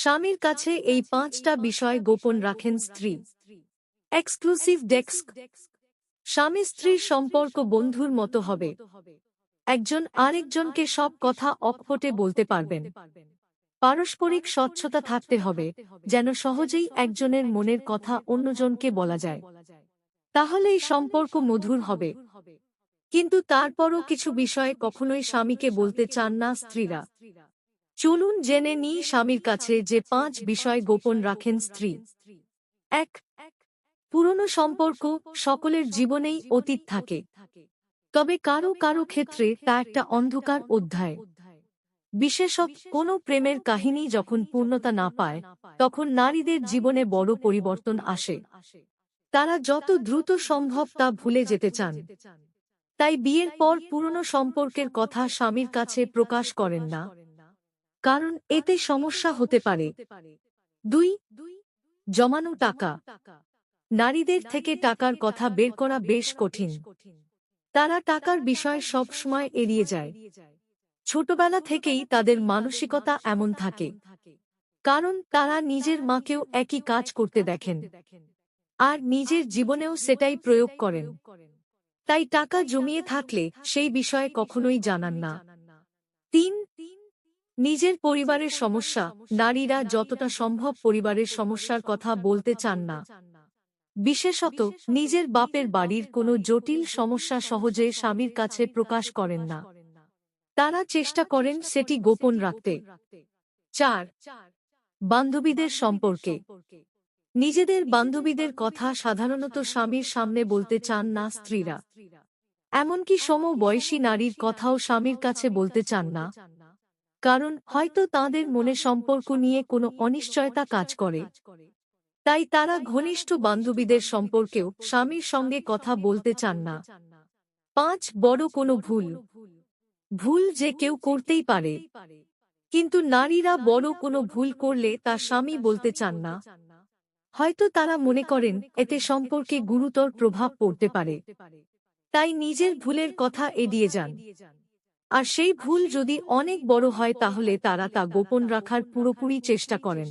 স্বামীর কাছে এই ৫টা বিষয় গোপন রাখেন স্ত্রী। Exclusive desk. স্বামী স্ত্রীর সম্পর্ক বন্ধুর মতো হবে। একজন আরেকজনকে সব কথা অকপটে বলতে পারবেন। পারস্পরিক স্বচ্ছতা থাকতে হবে, যেন সহজেই একজনের মনের কথা অন্যজনকে বলা যায়। তাহলেই সম্পর্ক মধুর হবে। কিন্তু তারপরও কিছু বিষয় কখনোই স্বামীকে বলতে চান না স্ত্রীরা। চলুন জেনে নিই স্বামীর কাছে যে ৫ বিষয় গোপন রাখেন স্ত্রী। ১. পুরনো সম্পর্ক সকলের জীবনেই অতীত থাকে। তবে কারো কারো ক্ষেত্রে তা একটা অন্ধকার অধ্যায়। বিশেষত কোনো প্রেমের কাহিনী যখন পূর্ণতা না পায়, তখন নারীদের জীবনে বড় পরিবর্তন আসে। তারা যত দ্রুত সম্ভব তা ভুলে যেতে চান। তাই বিয়ের পর পুরনো সম্পর্কের কথা স্বামীর কাছে প্রকাশ করেন না, কারণ এতে সমস্যা হতে পারে। ২. জমানো টাকা। নারীদের থেকে টাকার কথা বের করা বেশ কঠিন। তারা টাকার বিষয় সবসময় এড়িয়ে যায়। ছোটবেলা থেকেই তাদের মানসিকতা এমন থাকে, কারণ তারা নিজের মাকেও একই কাজ করতে দেখেন, আর নিজের জীবনেও সেটাই প্রয়োগ করেন। তাই টাকা জমিয়ে থাকলে সেই বিষয়ে কখনোই জানান না। ৩. নিজের পরিবারের সমস্যা। নারীরা যতটা সম্ভব পরিবারের সমস্যার কথা বলতে চান না। বিশেষত নিজের বাপের বাড়ির কোনো জটিল সমস্যা সহজে স্বামীর কাছে প্রকাশ করেন না। তারা চেষ্টা করেন সেটি গোপন রাখতে। ৪. বান্ধবীদের সম্পর্কে। নিজেদের বান্ধবীদের কথা সাধারণত স্বামীর সামনে বলতে চান না স্ত্রীরা। এমনকি সমবয়সী নারীর কথাও স্বামীর কাছে বলতে চান না, কারণ হয়তো তাঁদের মনে সম্পর্ক নিয়ে কোনো অনিশ্চয়তা কাজ করে। তাই তারা ঘনিষ্ঠ বান্ধবীদের সম্পর্কেও স্বামীর সঙ্গে কথা বলতে চান না। ৫. বড় কোনো ভুল। ভুল যে কেউ করতেই পারে, কিন্তু নারীরা বড় কোনো ভুল করলে তা স্বামী বলতে চান না। হয়তো তারা মনে করেন এতে সম্পর্কে গুরুতর প্রভাব পড়তে পারে। তাই নিজের ভুলের কথা এড়িয়ে যান। আর সেই ভুল যদি অনেক বড় হয় তাহলে তারা তা গোপন রাখার পুরোপুরি চেষ্টা করেন।